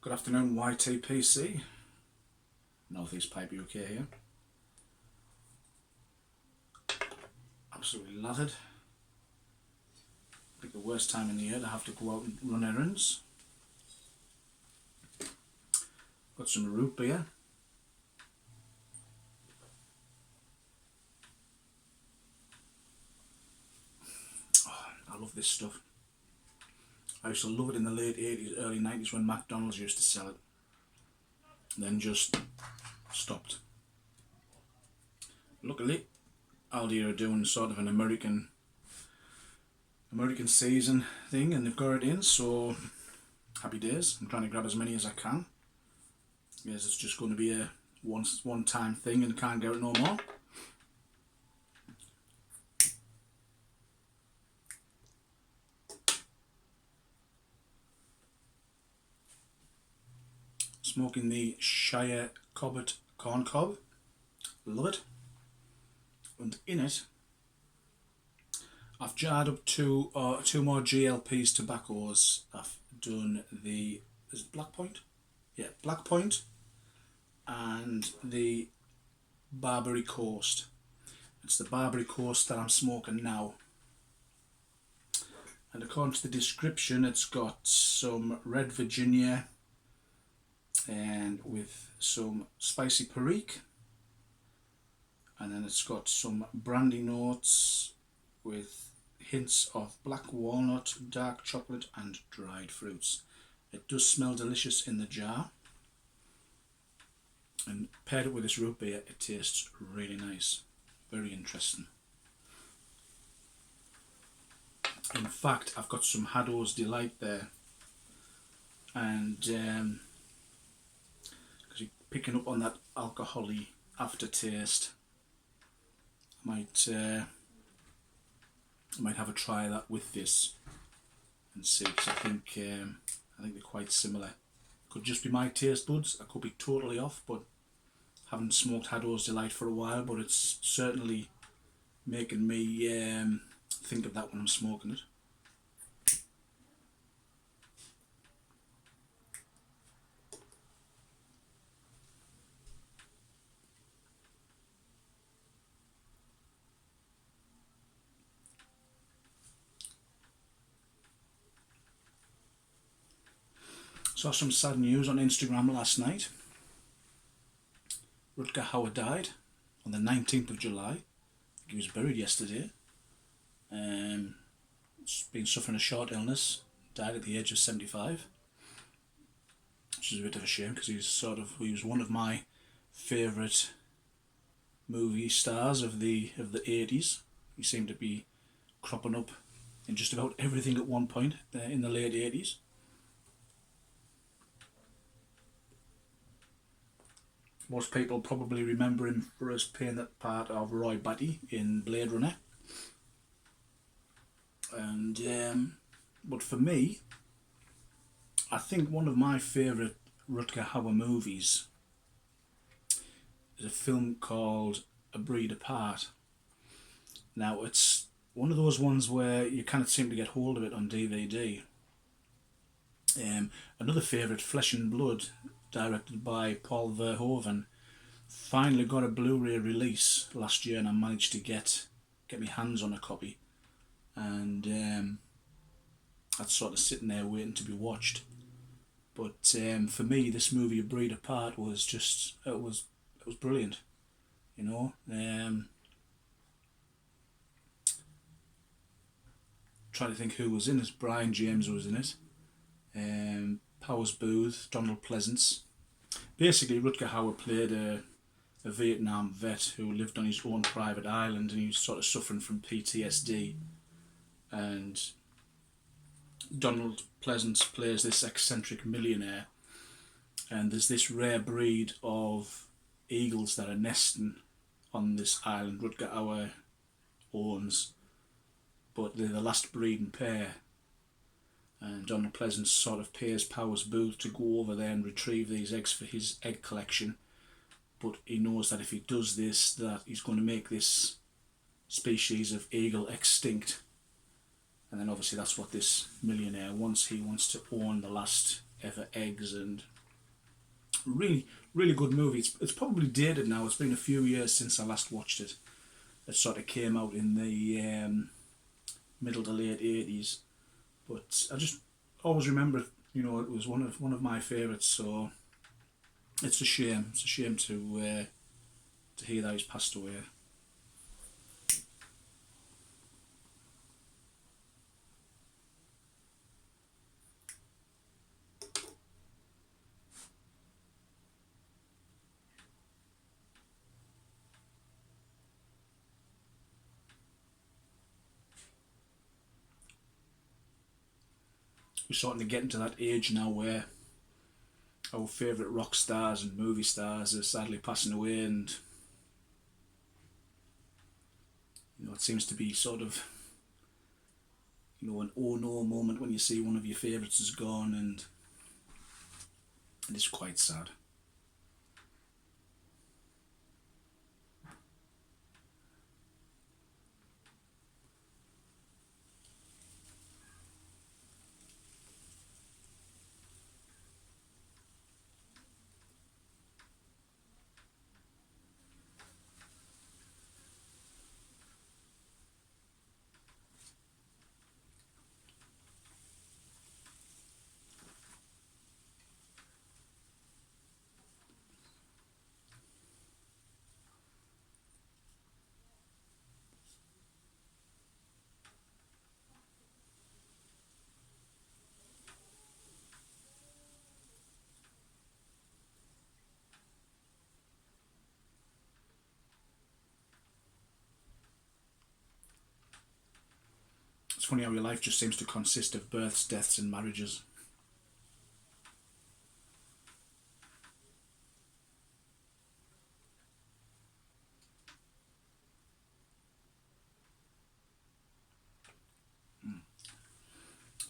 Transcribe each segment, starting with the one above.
Good afternoon, YTPC. Northeast Pipe UK here. Absolutely lathered. I think the worst time in the year to have to go out and run errands. Got some root beer. Oh, I love this stuff. I used to love it in the late 80s, early 90s when McDonald's used to sell it. And then just stopped. Luckily, Aldi are doing sort of an American season thing, and they've got it in, so happy days. I'm trying to grab as many as I can. Yes, it's just going to be a one-time thing and can't get it no more. Smoking the Shire Cobbett Corn Cob. Love it. And in it, I've jarred up two more GLP's tobaccos. I've done the, is it Black Point? Yeah, Black Point and the Barbary Coast. It's the Barbary Coast that I'm smoking now. And according to the description, it's got some red Virginia and with some spicy Perique. And then it's got some brandy notes with hints of black walnut, dark chocolate and dried fruits. It does smell delicious in the jar. And paired it with this root beer, it tastes really nice. Very interesting. In fact, I've got some Haddo's Delight there. And because you're picking up on that alcohol-y aftertaste, I might have a try of that with this and see, because I think they're quite similar. Could just be my taste buds, I could be totally off, but haven't smoked Haddo's Delight for a while, but it's certainly making me think of that when I'm smoking it. Saw some sad news on Instagram last night. Rutger Hauer died on the 19th of July. He was buried yesterday. He's been suffering a short illness. Died at the age of 75. Which is a bit of a shame, because he was one of my favourite movie stars of the 80s. He seemed to be cropping up in just about everything at one point in the late 80s. Most people probably remember him for us playing that part of Roy Batty in Blade Runner. And but for me, I think one of my favourite Rutger Hauer movies is a film called A Breed Apart. Now, it's one of those ones where you can't seem to get hold of it on DVD. Another favourite, Flesh and Blood, directed by Paul Verhoeven, finally got a Blu-ray release last year, and I managed to get my hands on a copy, and that's sort of sitting there waiting to be watched. But for me, this movie, A Breed Apart, was just it was brilliant, you know. Trying to think who was in it. Brian James was in it. Powers Booth, Donald Pleasance. Basically, Rutger Hauer played a Vietnam vet who lived on his own private island, and he was sort of suffering from PTSD. And Donald Pleasance plays this eccentric millionaire, and there's this rare breed of eagles that are nesting on this island Rutger Hauer owns, but they're the last breeding pair. And Donald Pleasance sort of pays Powers Booth to go over there and retrieve these eggs for his egg collection. But he knows that if he does this, that he's going to make this species of eagle extinct. And then obviously that's what this millionaire wants. He wants to own the last ever eggs and Really, really good movie. It's probably dated now. It's been a few years since I last watched it. It sort of came out in the middle to late 80s. But I just always remember, it was one of my favourites. So it's a shame. It's a shame to hear that he's passed away. We're starting to get into that age now where our favourite rock stars and movie stars are sadly passing away, and it seems to be sort of an oh no moment when you see one of your favourites is gone, and it is quite sad. It's funny how your life just seems to consist of births, deaths and marriages.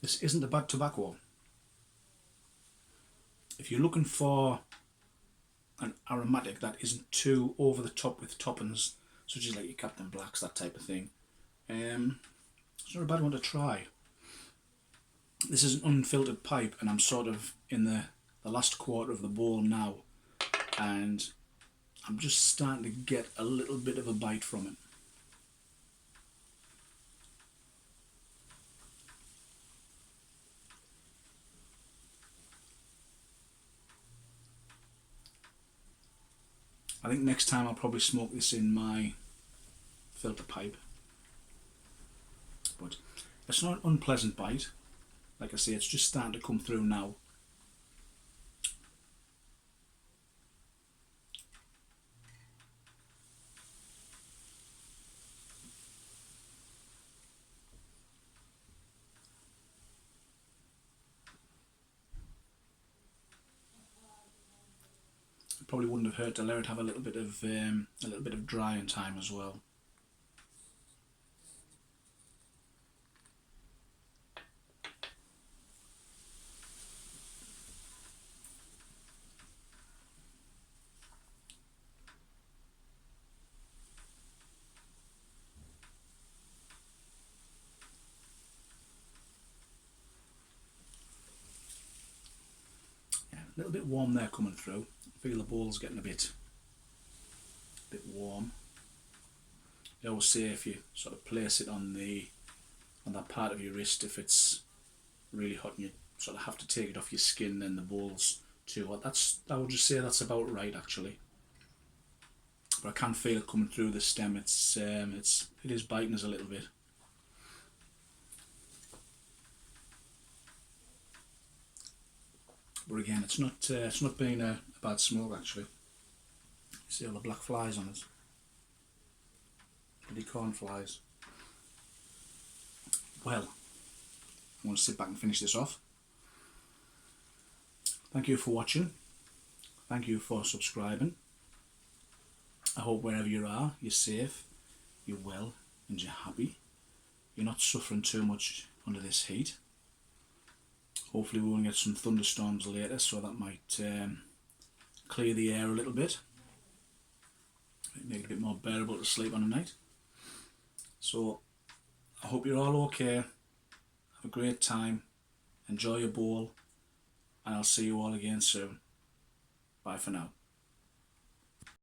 This isn't a bad tobacco. If you're looking for an aromatic that isn't too over the top with toppings, such as like your Captain Blacks, that type of thing, it's not a bad one to try. This is an unfiltered pipe, and I'm sort of in the last quarter of the bowl now, and I'm just starting to get a little bit of a bite from it. I think next time I'll probably smoke this in my filter pipe. But it's not an unpleasant bite. Like I say, it's just starting to come through now. It probably wouldn't have hurt to let it have a little bit of drying time as well. A little bit warm there coming through. I feel the bowl's getting a bit warm. I always say if you sort of place it on that part of your wrist, if it's really hot and you sort of have to take it off your skin, then the bowl's too hot. I would just say that's about right actually. But I can feel it coming through the stem. It is biting us a little bit. But again, it's not been a bad smoke actually. See all the black flies on it. Bloody corn flies. Well, I'm going to sit back and finish this off. Thank you for watching. Thank you for subscribing. I hope wherever you are, you're safe, you're well, and you're happy. You're not suffering too much under this heat. Hopefully we won't get some thunderstorms later, so that might clear the air a little bit. Make it a bit more bearable to sleep on at night. So I hope you're all okay. Have a great time. Enjoy your bowl. And I'll see you all again soon. Bye for now.